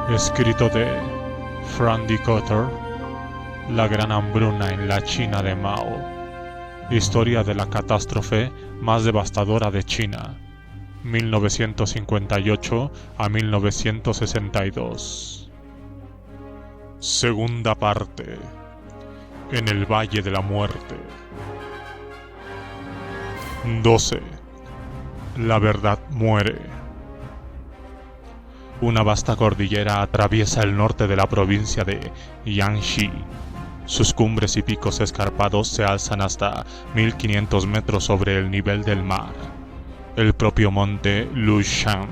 Escrito de Frank D. Cotter, La gran hambruna en la China de Mao. Historia de la catástrofe más devastadora de China, 1958 a 1962. Segunda parte. En el Valle de la Muerte. 12. La verdad muere. Una vasta cordillera atraviesa el norte de la provincia de Jiangxi. Sus cumbres y picos escarpados se alzan hasta 1500 metros sobre el nivel del mar. El propio monte Lushan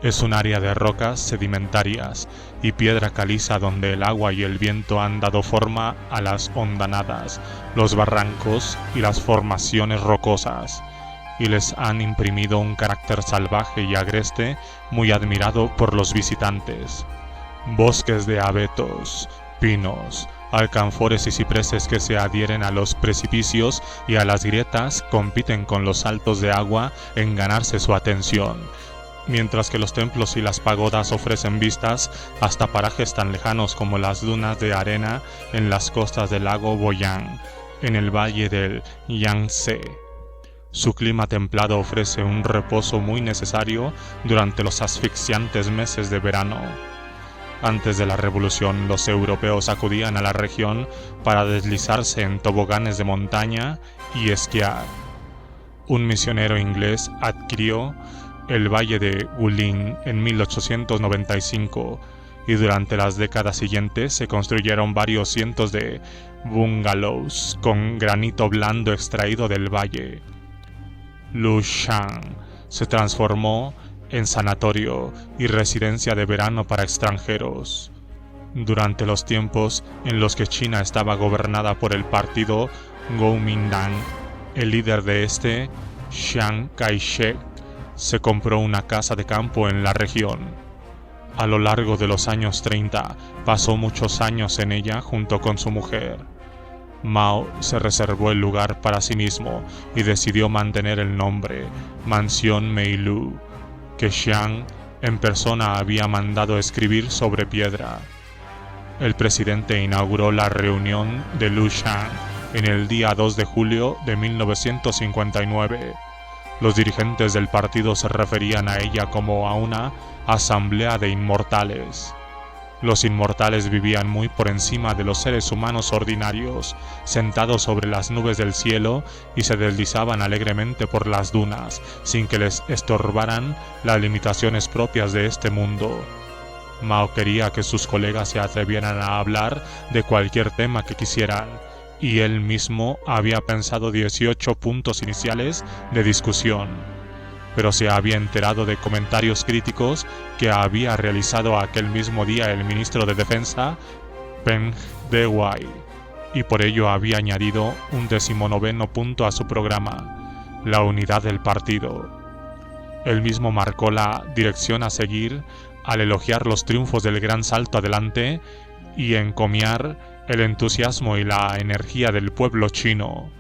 es un área de rocas sedimentarias y piedra caliza donde el agua y el viento han dado forma a las hondanadas, los barrancos y las formaciones rocosas, y les han imprimido un carácter salvaje y agreste muy admirado por los visitantes. Bosques de abetos, pinos, alcanfores y cipreses que se adhieren a los precipicios y a las grietas compiten con los saltos de agua en ganarse su atención, mientras que los templos y las pagodas ofrecen vistas hasta parajes tan lejanos como las dunas de arena en las costas del lago Boyang, en el valle del Yangtze. Su clima templado ofrece un reposo muy necesario durante los asfixiantes meses de verano. Antes de la revolución, los europeos acudían a la región para deslizarse en toboganes de montaña y esquiar. Un misionero inglés adquirió el valle de Wulin en 1895 y durante las décadas siguientes se construyeron varios cientos de bungalows con granito blando extraído del valle. Lushan se transformó en sanatorio y residencia de verano para extranjeros. Durante los tiempos en los que China estaba gobernada por el partido Kuomintang, el líder de este, Chiang Kai-shek, se compró una casa de campo en la región. A lo largo de los años 30 pasó muchos años en ella junto con su mujer. Mao se reservó el lugar para sí mismo y decidió mantener el nombre Mansión Meilu, que Chiang en persona había mandado escribir sobre piedra. El presidente inauguró la reunión de Lushan en el día 2 de julio de 1959. Los dirigentes del partido se referían a ella como a una asamblea de inmortales. Los inmortales vivían muy por encima de los seres humanos ordinarios, sentados sobre las nubes del cielo, y se deslizaban alegremente por las dunas, sin que les estorbaran las limitaciones propias de este mundo. Mao quería que sus colegas se atrevieran a hablar de cualquier tema que quisieran, y él mismo había pensado 18 puntos iniciales de discusión, pero se había enterado de comentarios críticos que había realizado aquel mismo día el ministro de Defensa, Peng Dehuai, y por ello había añadido un 19º punto a su programa: la unidad del partido. Él mismo marcó la dirección a seguir al elogiar los triunfos del gran salto adelante y encomiar el entusiasmo y la energía del pueblo chino.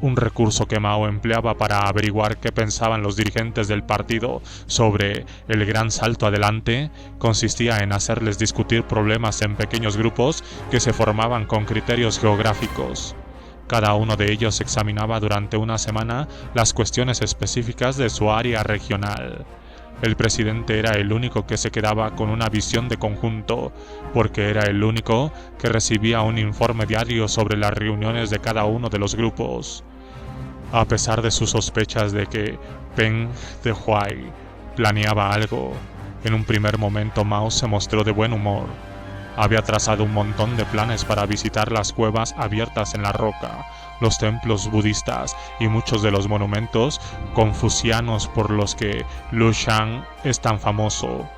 Un recurso que Mao empleaba para averiguar qué pensaban los dirigentes del partido sobre el gran salto adelante consistía en hacerles discutir problemas en pequeños grupos que se formaban con criterios geográficos. Cada uno de ellos examinaba durante una semana las cuestiones específicas de su área regional. El presidente era el único que se quedaba con una visión de conjunto, porque era el único que recibía un informe diario sobre las reuniones de cada uno de los grupos. A pesar de sus sospechas de que Peng Dehuai planeaba algo, en un primer momento Mao se mostró de buen humor. Había trazado un montón de planes para visitar las cuevas abiertas en la roca, los templos budistas y muchos de los monumentos confucianos por los que Lushan es tan famoso.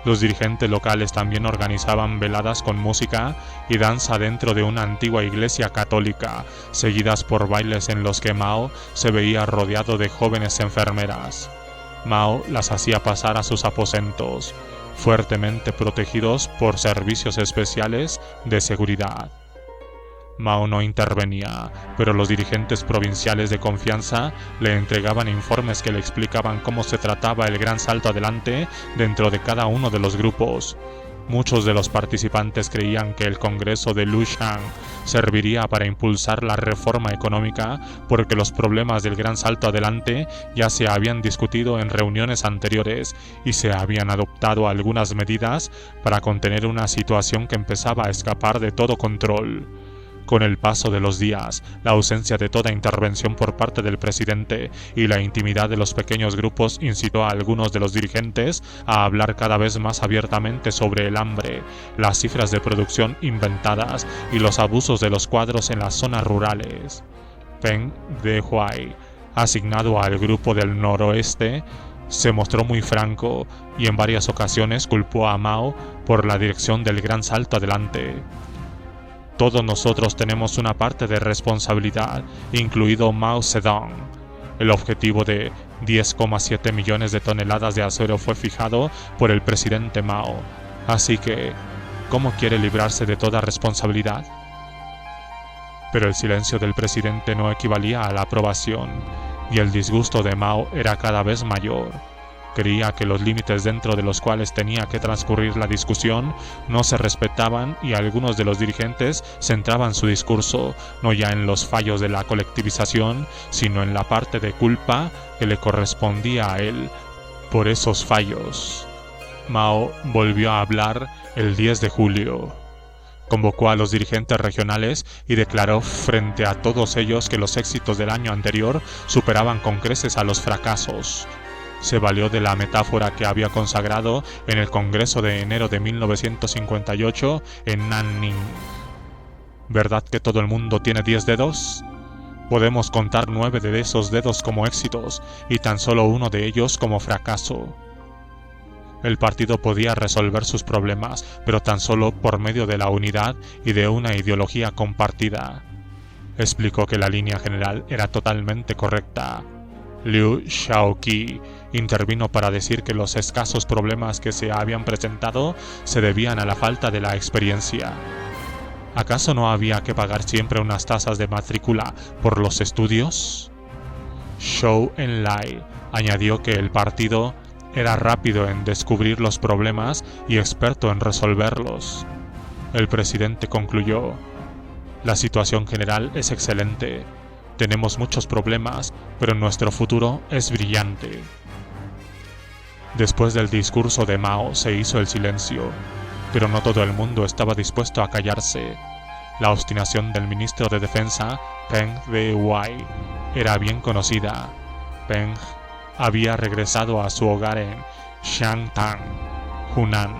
Los dirigentes locales también organizaban veladas con música y danza dentro de una antigua iglesia católica, seguidas por bailes en los que Mao se veía rodeado de jóvenes enfermeras. Mao las hacía pasar a sus aposentos, fuertemente protegidos por servicios especiales de seguridad. Mao no intervenía, pero los dirigentes provinciales de confianza le entregaban informes que le explicaban cómo se trataba el gran salto adelante dentro de cada uno de los grupos. Muchos de los participantes creían que el Congreso de Lushan serviría para impulsar la reforma económica porque los problemas del gran salto adelante ya se habían discutido en reuniones anteriores y se habían adoptado algunas medidas para contener una situación que empezaba a escapar de todo control. Con el paso de los días, la ausencia de toda intervención por parte del presidente y la intimidad de los pequeños grupos incitó a algunos de los dirigentes a hablar cada vez más abiertamente sobre el hambre, las cifras de producción inventadas y los abusos de los cuadros en las zonas rurales. Peng Dehuai, asignado al grupo del noroeste, se mostró muy franco y en varias ocasiones culpó a Mao por la dirección del gran salto adelante. Todos nosotros tenemos una parte de responsabilidad, incluido Mao Zedong. El objetivo de 10,7 millones de toneladas de acero fue fijado por el presidente Mao. Así que, ¿cómo quiere librarse de toda responsabilidad? Pero el silencio del presidente no equivalía a la aprobación, y el disgusto de Mao era cada vez mayor. Creía que los límites dentro de los cuales tenía que transcurrir la discusión no se respetaban y algunos de los dirigentes centraban su discurso no ya en los fallos de la colectivización, sino en la parte de culpa que le correspondía a él por esos fallos. Mao volvió a hablar el 10 de julio. Convocó a los dirigentes regionales y declaró frente a todos ellos que los éxitos del año anterior superaban con creces a los fracasos. Se valió de la metáfora que había consagrado en el Congreso de enero de 1958 en Nanning. ¿Verdad que todo el mundo tiene 10 dedos? Podemos contar 9 de esos dedos como éxitos y tan solo uno de ellos como fracaso. El partido podía resolver sus problemas, pero tan solo por medio de la unidad y de una ideología compartida. Explicó que la línea general era totalmente correcta. Liu Shaoqi intervino para decir que los escasos problemas que se habían presentado se debían a la falta de la experiencia. ¿Acaso no había que pagar siempre unas tasas de matrícula por los estudios? Zhou Enlai añadió que el partido era rápido en descubrir los problemas y experto en resolverlos. El presidente concluyó: la situación general es excelente. Tenemos muchos problemas, pero nuestro futuro es brillante. Después del discurso de Mao se hizo el silencio, pero no todo el mundo estaba dispuesto a callarse. La obstinación del ministro de Defensa, Peng Dehuai, era bien conocida. Peng había regresado a su hogar en Xiangtan, Hunan,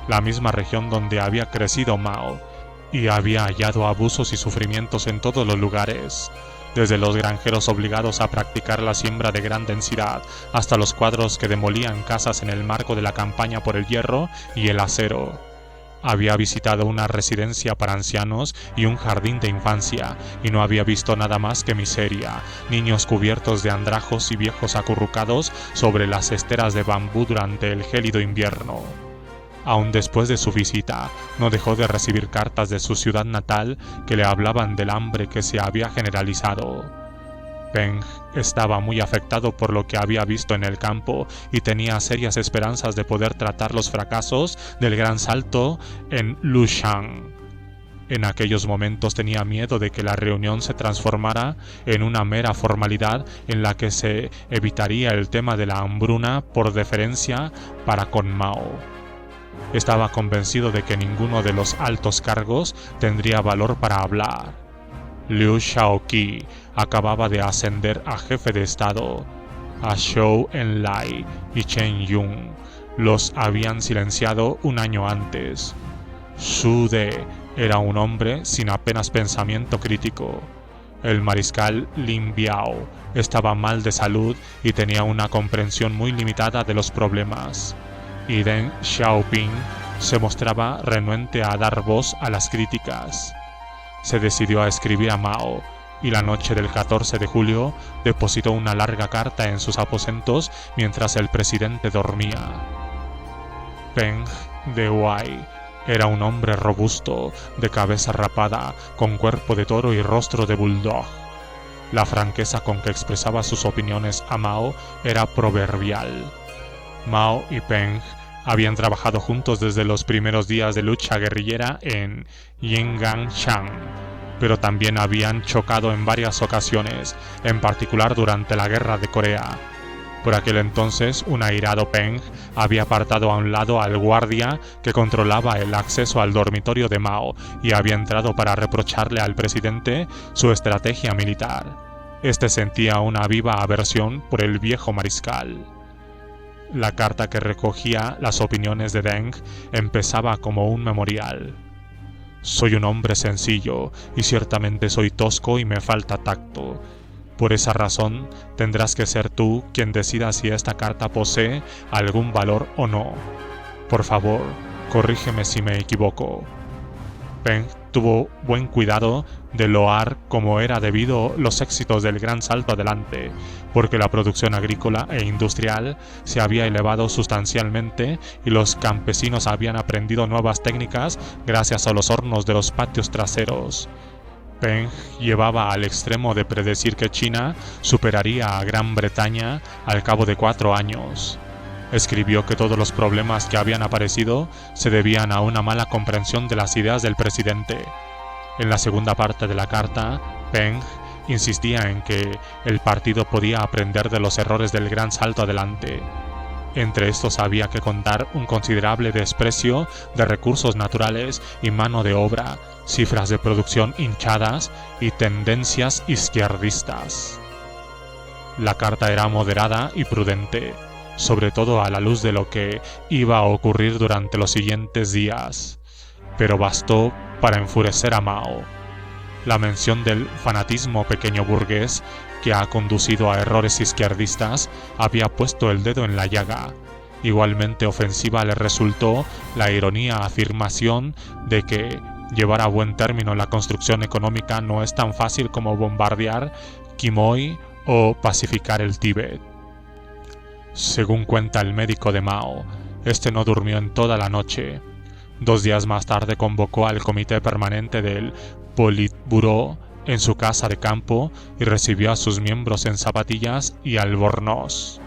la misma región donde había crecido Mao, y había hallado abusos y sufrimientos en todos los lugares, desde los granjeros obligados a practicar la siembra de gran densidad hasta los cuadros que demolían casas en el marco de la campaña por el hierro y el acero. Había visitado una residencia para ancianos y un jardín de infancia, y no había visto nada más que miseria, niños cubiertos de andrajos y viejos acurrucados sobre las esteras de bambú durante el gélido invierno. Aún después de su visita, no dejó de recibir cartas de su ciudad natal que le hablaban del hambre que se había generalizado. Peng estaba muy afectado por lo que había visto en el campo y tenía serias esperanzas de poder tratar los fracasos del gran salto en Lushan. En aquellos momentos tenía miedo de que la reunión se transformara en una mera formalidad en la que se evitaría el tema de la hambruna por deferencia para con Mao. Estaba convencido de que ninguno de los altos cargos tendría valor para hablar. Liu Shaoqi acababa de ascender a jefe de estado. A Zhou Enlai y Chen Yun los habían silenciado un año antes. Su De era un hombre sin apenas pensamiento crítico. El mariscal Lin Biao estaba mal de salud y tenía una comprensión muy limitada de los problemas. Y Deng Xiaoping se mostraba renuente a dar voz a las críticas. Se decidió a escribir a Mao, y la noche del 14 de julio depositó una larga carta en sus aposentos mientras el presidente dormía. Peng Dehuai Era un hombre robusto, de cabeza rapada, con cuerpo de toro y rostro de bulldog. La franqueza con que expresaba sus opiniones a Mao era proverbial. Mao y Peng habían trabajado juntos desde los primeros días de lucha guerrillera en Yinganshan, pero también habían chocado en varias ocasiones, en particular durante la Guerra de Corea. Por aquel entonces, un airado Peng había apartado a un lado al guardia que controlaba el acceso al dormitorio de Mao y había entrado para reprocharle al presidente su estrategia militar. Este sentía una viva aversión por el viejo mariscal. La carta que recogía las opiniones de Deng empezaba como un memorial. Soy un hombre sencillo y ciertamente soy tosco y me falta tacto. Por esa razón, tendrás que ser tú quien decida si esta carta posee algún valor o no. Por favor, corrígeme si me equivoco. Peng tuvo buen cuidado de loar como era debido los éxitos del Gran Salto Adelante, porque la producción agrícola e industrial se había elevado sustancialmente y los campesinos habían aprendido nuevas técnicas gracias a los hornos de los patios traseros. Peng llevaba al extremo de predecir que China superaría a Gran Bretaña al cabo de 4 años. Escribió que todos los problemas que habían aparecido se debían a una mala comprensión de las ideas del presidente. En la segunda parte de la carta, Peng insistía en que el partido podía aprender de los errores del Gran Salto Adelante. Entre estos había que contar un considerable desprecio de recursos naturales y mano de obra, cifras de producción hinchadas y tendencias izquierdistas. La carta era moderada y prudente, sobre todo a la luz de lo que iba a ocurrir durante los siguientes días, pero bastó para enfurecer a Mao. La mención del fanatismo pequeño burgués que ha conducido a errores izquierdistas había puesto el dedo en la llaga. Igualmente ofensiva le resultó la ironía afirmación de que llevar a buen término la construcción económica no es tan fácil como bombardear Quemoy o pacificar el Tíbet. Según cuenta el médico de Mao, este no durmió en toda la noche. 2 días más tarde convocó al comité permanente del Politburó en su casa de campo y recibió a sus miembros en zapatillas y albornoz.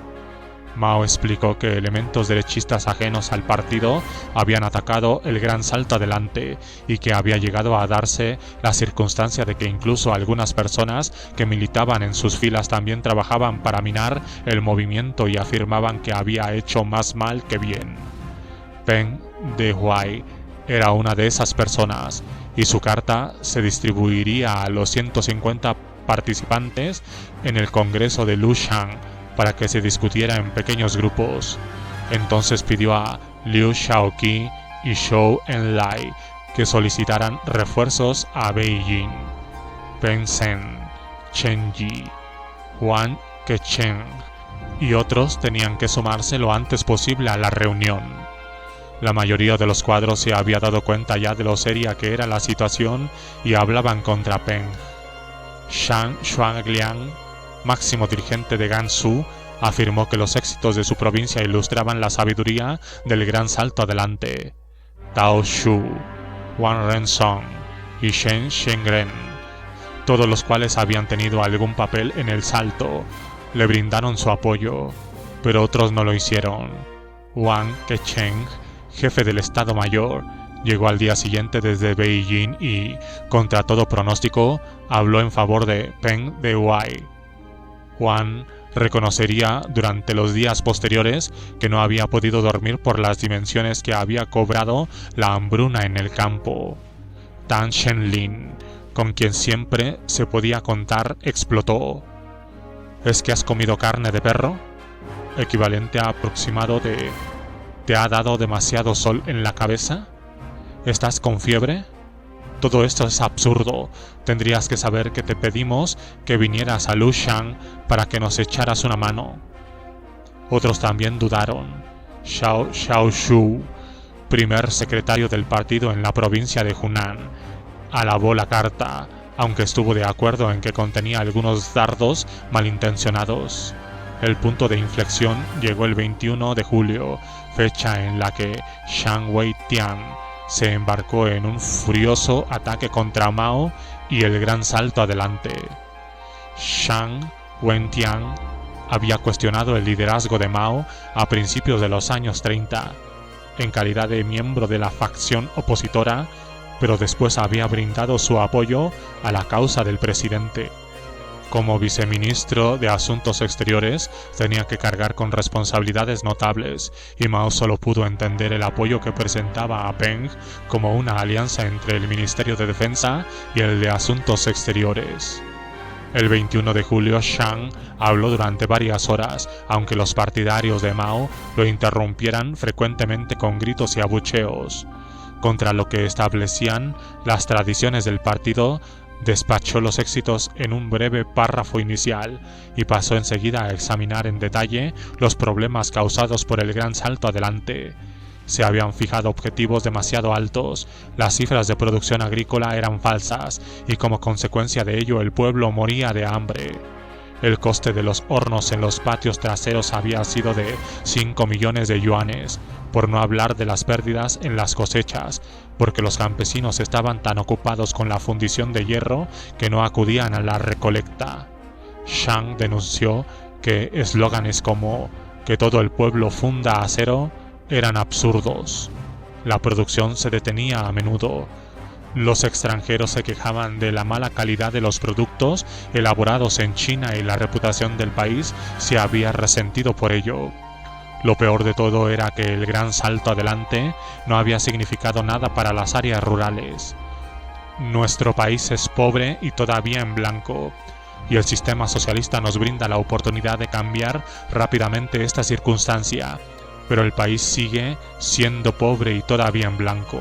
Mao explicó que elementos derechistas ajenos al partido habían atacado el Gran Salto Adelante y que había llegado a darse la circunstancia de que incluso algunas personas que militaban en sus filas también trabajaban para minar el movimiento y afirmaban que había hecho más mal que bien. Peng Dehuai era una de esas personas y su carta se distribuiría a los 150 participantes en el Congreso de Lushan para que se discutiera en pequeños grupos. Entonces pidió a Liu Shaoqi y Zhou Enlai que solicitaran refuerzos a Beijing. Peng Sen, Chen Yi, Huang Kechen y otros tenían que sumarse lo antes posible a la reunión. La mayoría de los cuadros se había dado cuenta ya de lo seria que era la situación y hablaban contra Peng. Shang Xuangliang, máximo dirigente de Gansu, afirmó que los éxitos de su provincia ilustraban la sabiduría del Gran Salto Adelante. Tao Xu, Wang Rensong y Shen Shengren, todos los cuales habían tenido algún papel en el salto, le brindaron su apoyo, pero otros no lo hicieron. Wang Kechen, jefe del Estado Mayor, llegó al día siguiente desde Beijing y, contra todo pronóstico, habló en favor de Peng Dehuai. Juan reconocería durante los días posteriores que no había podido dormir por las dimensiones que había cobrado la hambruna en el campo. Tan Shenlin, con quien siempre se podía contar, explotó. ¿Es que has comido carne de perro? Equivalente a aproximado de ¿te ha dado demasiado sol en la cabeza? ¿Estás con fiebre? Todo esto es absurdo. Tendrías que saber que te pedimos que vinieras a Lushan para que nos echaras una mano. Otros también dudaron. Xiao Xiaoshu, primer secretario del partido en la provincia de Hunan, alabó la carta, aunque estuvo de acuerdo en que contenía algunos dardos malintencionados. El punto de inflexión llegó el 21 de julio, fecha en la que Shang Weitian se embarcó en un furioso ataque contra Mao y el gran salto adelante. Zhang Wentian había cuestionado el liderazgo de Mao a principios de los años 30, en calidad de miembro de la facción opositora, pero después había brindado su apoyo a la causa del presidente. Como viceministro de Asuntos Exteriores, tenía que cargar con responsabilidades notables, y Mao solo pudo entender el apoyo que presentaba a Peng como una alianza entre el Ministerio de Defensa y el de Asuntos Exteriores. El 21 de julio, Zhang habló durante varias horas, aunque los partidarios de Mao lo interrumpieran frecuentemente con gritos y abucheos. Contra lo que establecían las tradiciones del partido, despachó los éxitos en un breve párrafo inicial y pasó enseguida a examinar en detalle los problemas causados por el gran salto adelante. Se habían fijado objetivos demasiado altos, las cifras de producción agrícola eran falsas y como consecuencia de ello el pueblo moría de hambre. El coste de los hornos en los patios traseros había sido de 5 millones de yuanes, por no hablar de las pérdidas en las cosechas, porque los campesinos estaban tan ocupados con la fundición de hierro que no acudían a la recolecta. Zhang denunció que eslóganes como "que todo el pueblo funda acero" eran absurdos. La producción se detenía a menudo. Los extranjeros se quejaban de la mala calidad de los productos elaborados en China y la reputación del país se había resentido por ello. Lo peor de todo era que el gran salto adelante no había significado nada para las áreas rurales. Nuestro país es pobre y todavía en blanco, y el sistema socialista nos brinda la oportunidad de cambiar rápidamente esta circunstancia, pero el país sigue siendo pobre y todavía en blanco.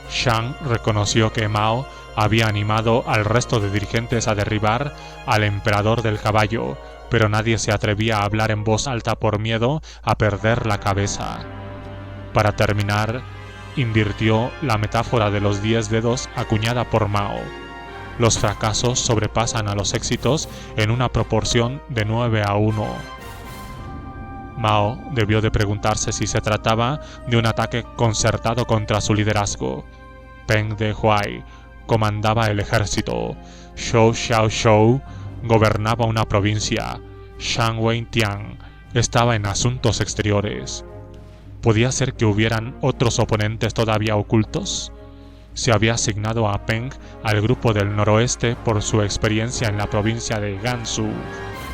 Zhang reconoció que Mao había animado al resto de dirigentes a derribar al emperador del caballo, pero nadie se atrevía a hablar en voz alta por miedo a perder la cabeza. Para terminar, invirtió la metáfora de los 10 dedos acuñada por Mao. Los fracasos sobrepasan a los éxitos en una proporción de 9-1. Mao debió de preguntarse si se trataba de un ataque concertado contra su liderazgo. Peng Dehuai comandaba el ejército, Zhou Xiaoshou gobernaba una provincia, Zhang Wentian estaba en asuntos exteriores. ¿Podía ser que hubieran otros oponentes todavía ocultos? Se había asignado a Peng al grupo del noroeste por su experiencia en la provincia de Gansu,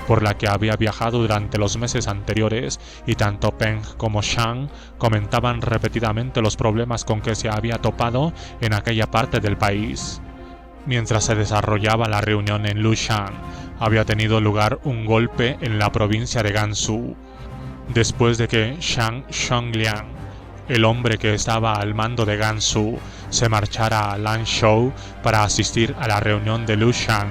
por la que había viajado durante los meses anteriores, y tanto Peng como Zhang comentaban repetidamente los problemas con que se había topado en aquella parte del país. Mientras se desarrollaba la reunión en Lushan, había tenido lugar un golpe en la provincia de Gansu. Después de que Zhang Zhongliang, el hombre que estaba al mando de Gansu, se marchara a Lanzhou para asistir a la reunión de Lushan,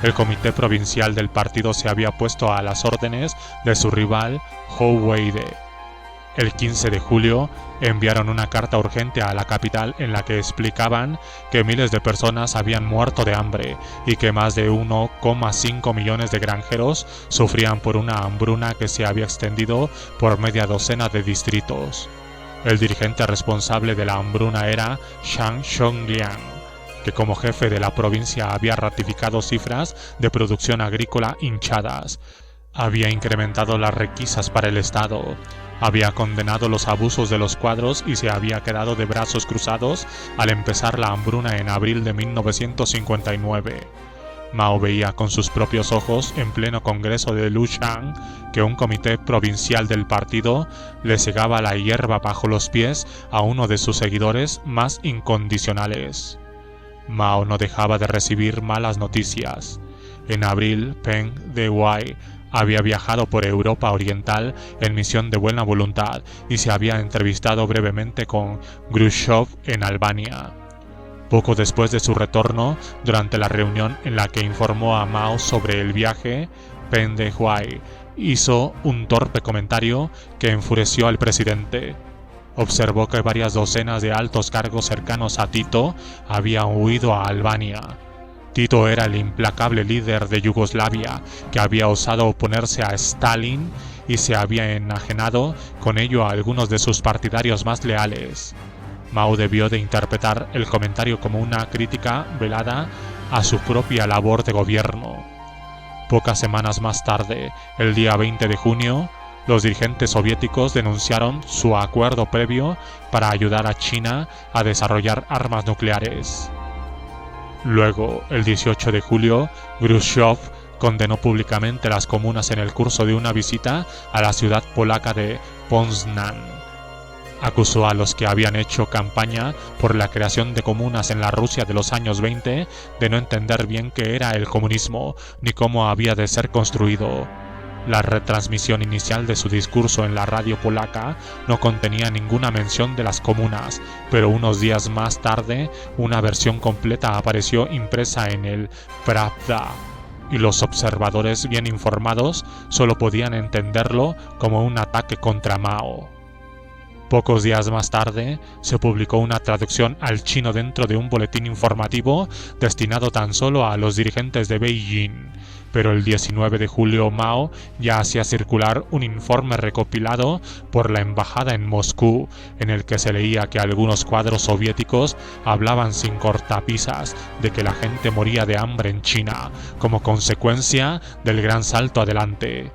el comité provincial del partido se había puesto a las órdenes de su rival Hou Weide. El 15 de julio enviaron una carta urgente a la capital en la que explicaban que miles de personas habían muerto de hambre y que más de 1,5 millones de granjeros sufrían por una hambruna que se había extendido por media docena de distritos. El dirigente responsable de la hambruna era Zhang Zhongliang, que como jefe de la provincia había ratificado cifras de producción agrícola hinchadas, había incrementado las requisas para el Estado, había condenado los abusos de los cuadros y se había quedado de brazos cruzados al empezar la hambruna en abril de 1959. Mao veía con sus propios ojos en pleno congreso de Lushan que un comité provincial del partido le segaba la hierba bajo los pies a uno de sus seguidores más incondicionales. Mao no dejaba de recibir malas noticias. En abril, Peng Dehuai había viajado por Europa Oriental en misión de buena voluntad y se había entrevistado brevemente con Khrushchev en Albania. Poco después de su retorno, durante la reunión en la que informó a Mao sobre el viaje, Peng Dehuai hizo un torpe comentario que enfureció al presidente. Observó que varias docenas de altos cargos cercanos a Tito habían huido a Albania. Tito era el implacable líder de Yugoslavia que había osado oponerse a Stalin y se había enajenado con ello a algunos de sus partidarios más leales. Mao debió de interpretar el comentario como una crítica velada a su propia labor de gobierno. Pocas semanas más tarde, el día 20 de junio, los dirigentes soviéticos denunciaron su acuerdo previo para ayudar a China a desarrollar armas nucleares. Luego, el 18 de julio, Khrushchev condenó públicamente las comunas en el curso de una visita a la ciudad polaca de Poznań. Acusó a los que habían hecho campaña por la creación de comunas en la Rusia de los años 20 de no entender bien qué era el comunismo ni cómo había de ser construido. La retransmisión inicial de su discurso en la radio polaca no contenía ninguna mención de las comunas, pero unos días más tarde una versión completa apareció impresa en el Pravda, y los observadores bien informados solo podían entenderlo como un ataque contra Mao. Pocos días más tarde, se publicó una traducción al chino dentro de un boletín informativo destinado tan solo a los dirigentes de Beijing, pero el 19 de julio Mao ya hacía circular un informe recopilado por la embajada en Moscú, en el que se leía que algunos cuadros soviéticos hablaban sin cortapisas de que la gente moría de hambre en China, como consecuencia del gran salto adelante.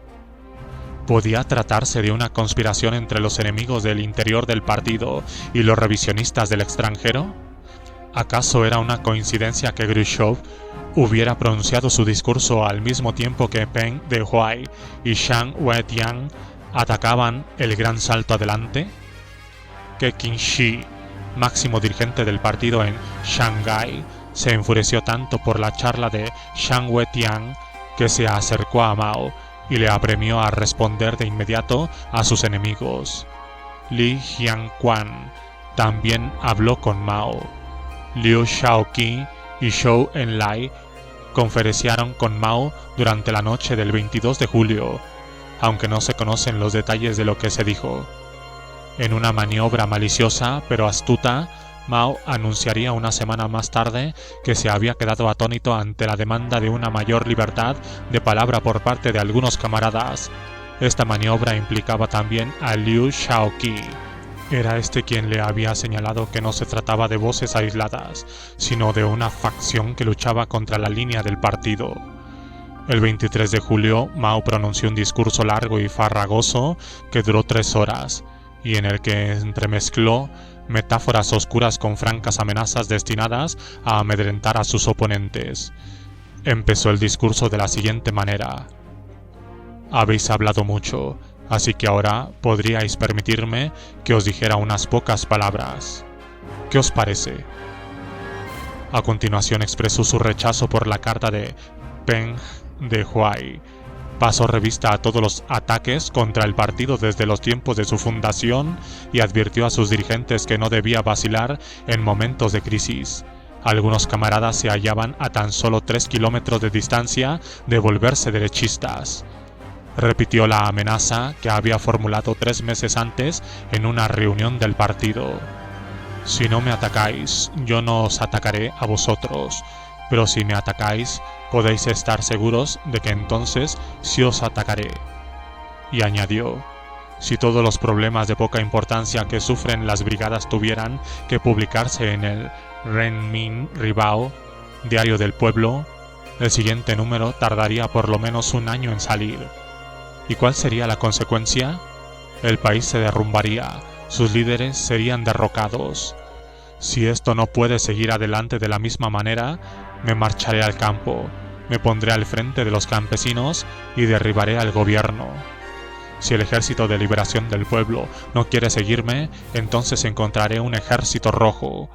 ¿Podía tratarse de una conspiración entre los enemigos del interior del partido y los revisionistas del extranjero? ¿Acaso era una coincidencia que Khrushchev hubiera pronunciado su discurso al mismo tiempo que Peng Dehuai y Zhang Weijian atacaban el gran salto adelante? Que Qin Shi, máximo dirigente del partido en Shanghái, se enfureció tanto por la charla de Zhang Weijian que se acercó a Mao y le apremió a responder de inmediato a sus enemigos. Li Jianquan también habló con Mao. Liu Shaoqi y Zhou Enlai conferenciaron con Mao durante la noche del 22 de julio, aunque no se conocen los detalles de lo que se dijo. En una maniobra maliciosa pero astuta, Mao anunciaría una semana más tarde que se había quedado atónito ante la demanda de una mayor libertad de palabra por parte de algunos camaradas. Esta maniobra implicaba también a Liu Shaoqi. Era este quien le había señalado que no se trataba de voces aisladas, sino de una facción que luchaba contra la línea del partido. El 23 de julio, Mao pronunció un discurso largo y farragoso que duró 3 horas, y en el que entremezcló metáforas oscuras con francas amenazas destinadas a amedrentar a sus oponentes. Empezó el discurso de la siguiente manera: habéis hablado mucho, así que ahora podríais permitirme que os dijera unas pocas palabras. ¿Qué os parece? A continuación expresó su rechazo por la carta de Peng Dehuai. Pasó revista a todos los ataques contra el partido desde los tiempos de su fundación y advirtió a sus dirigentes que no debía vacilar en momentos de crisis. Algunos camaradas se hallaban a tan solo 3 kilómetros de distancia de volverse derechistas. Repitió la amenaza que había formulado 3 meses antes en una reunión del partido. Si no me atacáis, yo no os atacaré a vosotros, pero si me atacáis, podéis estar seguros de que entonces sí os atacaré. Y añadió: si todos los problemas de poca importancia que sufren las brigadas tuvieran que publicarse en el Renmin Ribao, diario del pueblo, el siguiente número tardaría por lo menos 1 año en salir. ¿Y cuál sería la consecuencia? El país se derrumbaría, sus líderes serían derrocados. Si esto no puede seguir adelante de la misma manera, me marcharé al campo, me pondré al frente de los campesinos y derribaré al gobierno. Si el Ejército de Liberación del Pueblo no quiere seguirme, entonces encontraré un ejército rojo,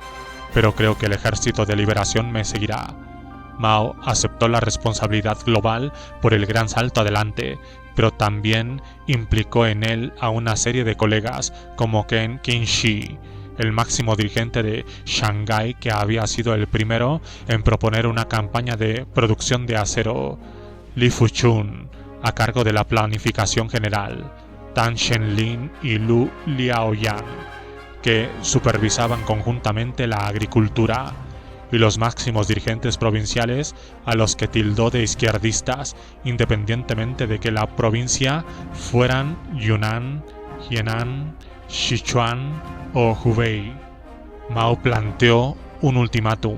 pero creo que el Ejército de Liberación me seguirá. Mao aceptó la responsabilidad global por el gran salto adelante, pero también implicó en él a una serie de colegas como Qin Shi, el máximo dirigente de Shanghái, que había sido el primero en proponer una campaña de producción de acero, Li Fuchun, a cargo de la planificación general, Tan Shenlin y Lu Liaoyang, que supervisaban conjuntamente la agricultura, y los máximos dirigentes provinciales, a los que tildó de izquierdistas, independientemente de que la provincia fueran Yunnan, Henan, Sichuan o Hubei. Mao planteó un ultimátum.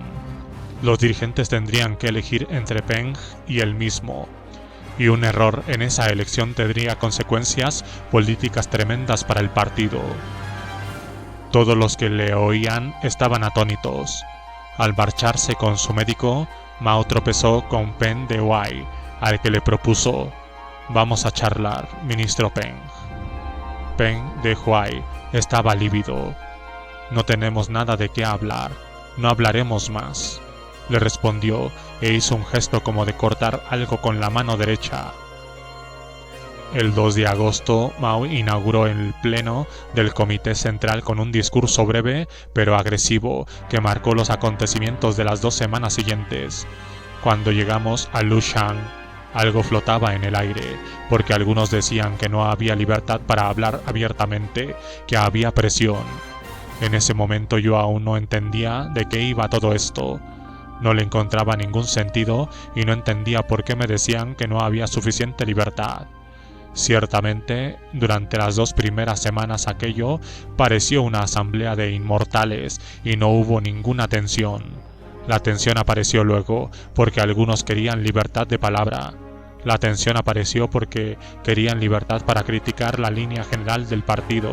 Los dirigentes tendrían que elegir entre Peng y él mismo, y un error en esa elección tendría consecuencias políticas tremendas para el partido. Todos los que le oían estaban atónitos. Al marcharse con su médico, Mao tropezó con Peng Dehuai, al que le propuso: «Vamos a charlar, ministro Peng». Peng Dehuai estaba lívido. «No tenemos nada de qué hablar, no hablaremos más», le respondió e hizo un gesto como de cortar algo con la mano derecha. El 2 de agosto, Mao inauguró el pleno del Comité Central con un discurso breve pero agresivo que marcó los acontecimientos de las 2 semanas siguientes. Cuando llegamos a Lushan, algo flotaba en el aire, porque algunos decían que no había libertad para hablar abiertamente, que había presión. En ese momento yo aún no entendía de qué iba todo esto. No le encontraba ningún sentido y no entendía por qué me decían que no había suficiente libertad. Ciertamente, durante las 2 primeras semanas aquello pareció una asamblea de inmortales y no hubo ninguna tensión. La tensión apareció luego porque algunos querían libertad de palabra. La tensión apareció porque querían libertad para criticar la línea general del partido,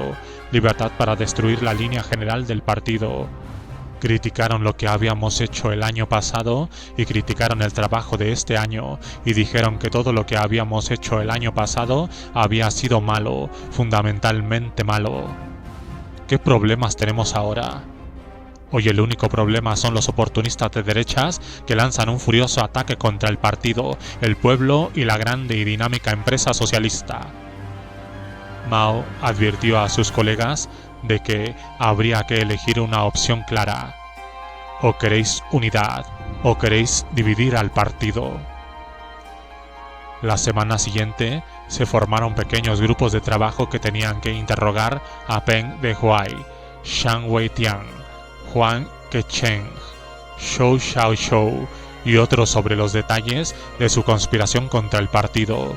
libertad para destruir la línea general del partido. Criticaron lo que habíamos hecho el año pasado y criticaron el trabajo de este año y dijeron que todo lo que habíamos hecho el año pasado había sido malo, fundamentalmente malo. ¿Qué problemas tenemos ahora? Hoy el único problema son los oportunistas de derechas que lanzan un furioso ataque contra el partido, el pueblo y la grande y dinámica empresa socialista. Mao advirtió a sus colegas de que habría que elegir una opción clara. O queréis unidad, o queréis dividir al partido. La semana siguiente se formaron pequeños grupos de trabajo que tenían que interrogar a Peng Dehuai, Shang Weitian, Huang Kecheng, Zhou Xiaoshou y otros sobre los detalles de su conspiración contra el partido.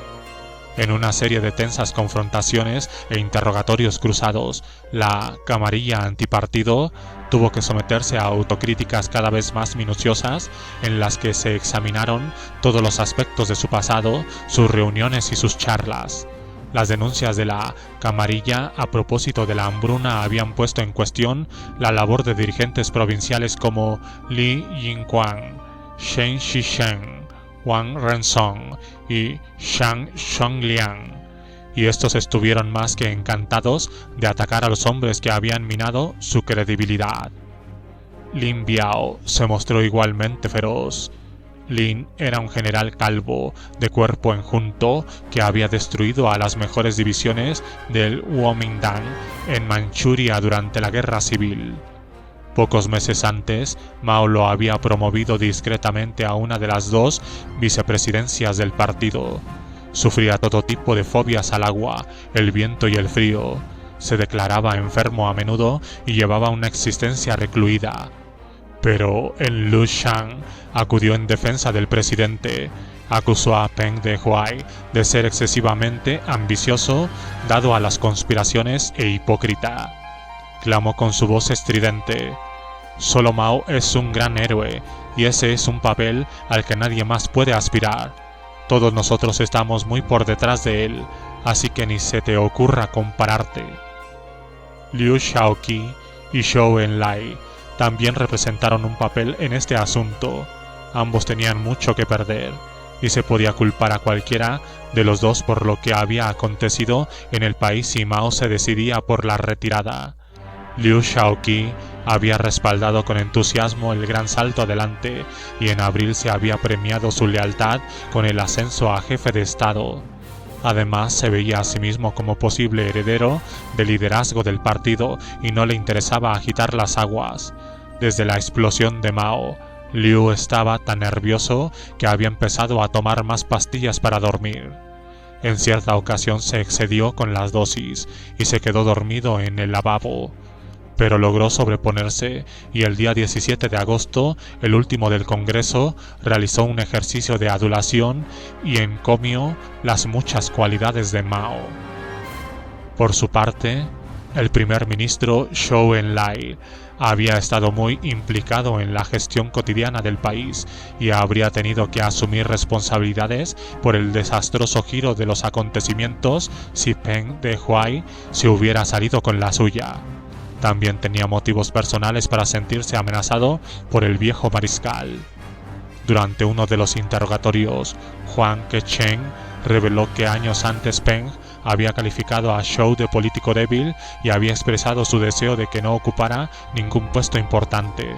En una serie de tensas confrontaciones e interrogatorios cruzados, la camarilla antipartido tuvo que someterse a autocríticas cada vez más minuciosas en las que se examinaron todos los aspectos de su pasado, sus reuniones y sus charlas. Las denuncias de la camarilla a propósito de la hambruna habían puesto en cuestión la labor de dirigentes provinciales como Li Yingguang, Shen Shisheng, Wang Rensong y Shang Shongliang, y estos estuvieron más que encantados de atacar a los hombres que habían minado su credibilidad. Lin Biao se mostró igualmente feroz. Lin era un general calvo, de cuerpo enjunto, que había destruido a las mejores divisiones del Kuomintang en Manchuria durante la guerra civil. Pocos meses antes, Mao lo había promovido discretamente a una de las 2 vicepresidencias del partido. Sufría todo tipo de fobias al agua, el viento y el frío. Se declaraba enfermo a menudo y llevaba una existencia recluida. Pero en Lushan acudió en defensa del presidente. Acusó a Peng Dehuai de ser excesivamente ambicioso, dado a las conspiraciones e hipócrita. Clamó con su voz estridente: «Solo Mao es un gran héroe, y ese es un papel al que nadie más puede aspirar. Todos nosotros estamos muy por detrás de él, así que ni se te ocurra compararte». Liu Shaoqi y Zhou Enlai también representaron un papel en este asunto. Ambos tenían mucho que perder, y se podía culpar a cualquiera de los dos por lo que había acontecido en el país si Mao se decidía por la retirada. Liu Shaoqi había respaldado con entusiasmo el gran salto adelante y en abril se había premiado su lealtad con el ascenso a jefe de Estado. Además, se veía a sí mismo como posible heredero del liderazgo del partido y no le interesaba agitar las aguas. Desde la explosión de Mao, Liu estaba tan nervioso que había empezado a tomar más pastillas para dormir. En cierta ocasión se excedió con las dosis y se quedó dormido en el lavabo, pero logró sobreponerse y el día 17 de agosto, el último del Congreso, realizó un ejercicio de adulación y encomió las muchas cualidades de Mao. Por su parte, El primer ministro Zhou Enlai había estado muy implicado en la gestión cotidiana del país y habría tenido que asumir responsabilidades por el desastroso giro de los acontecimientos si Peng Dehuai se hubiera salido con la suya. También tenía motivos personales para sentirse amenazado por el viejo mariscal. Durante uno de los interrogatorios, Huang Keqiang reveló que años antes Peng había calificado a Zhou de político débil y había expresado su deseo de que no ocupara ningún puesto importante.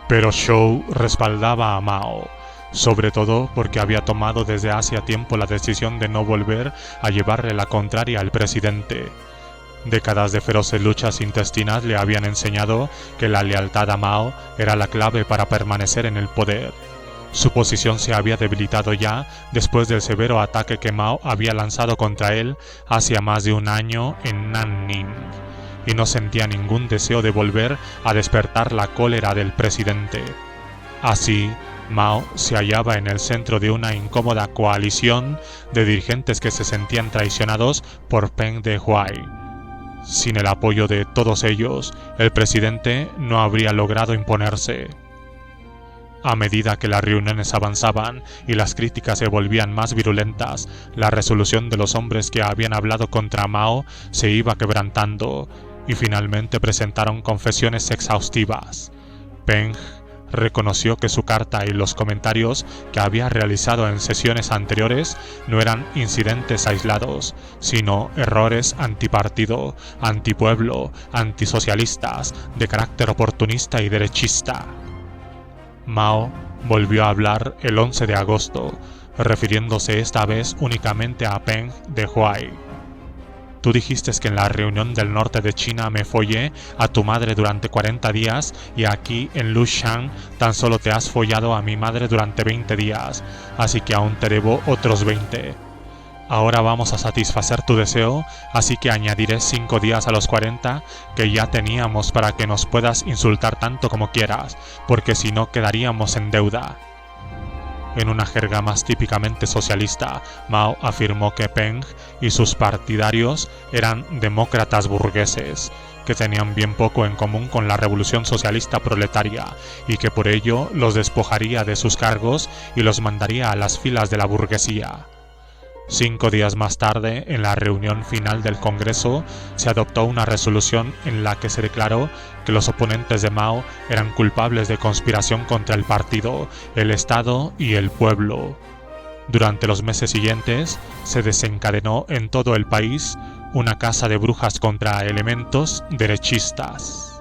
Pero Zhou respaldaba a Mao, sobre todo porque había tomado desde hacía tiempo la decisión de no volver a llevarle la contraria al presidente. Décadas de feroces luchas intestinas le habían enseñado que la lealtad a Mao era la clave para permanecer en el poder. Su posición se había debilitado ya después del severo ataque que Mao había lanzado contra él hacía más de un año en Nanning, y no sentía ningún deseo de volver a despertar la cólera del presidente. Así, Mao se hallaba en el centro de una incómoda coalición de dirigentes que se sentían traicionados por Peng Dehuai. Sin el apoyo de todos ellos, el presidente no habría logrado imponerse. A medida que las reuniones avanzaban y las críticas se volvían más virulentas, la resolución de los hombres que habían hablado contra Mao se iba quebrantando y finalmente presentaron confesiones exhaustivas. Peng reconoció que su carta y los comentarios que había realizado en sesiones anteriores no eran incidentes aislados, sino errores antipartido, antipueblo, antisocialistas, de carácter oportunista y derechista. Mao volvió a hablar el 11 de agosto, refiriéndose esta vez únicamente a Peng Dehuai. Tú dijiste que en la reunión del norte de China me follé a tu madre durante 40 días y aquí en Lushan tan solo te has follado a mi madre durante 20 días, así que aún te debo otros 20. Ahora vamos a satisfacer tu deseo, así que añadiré 5 días a los 40 que ya teníamos para que nos puedas insultar tanto como quieras, porque si no quedaríamos en deuda. En una jerga más típicamente socialista, Mao afirmó que Peng y sus partidarios eran demócratas burgueses, que tenían bien poco en común con la revolución socialista proletaria y que por ello los despojaría de sus cargos y los mandaría a las filas de la burguesía. 5 días más tarde, en la reunión final del Congreso, se adoptó una resolución en la que se declaró que los oponentes de Mao eran culpables de conspiración contra el partido, el Estado y el pueblo. Durante los meses siguientes, se desencadenó en todo el país una caza de brujas contra elementos derechistas.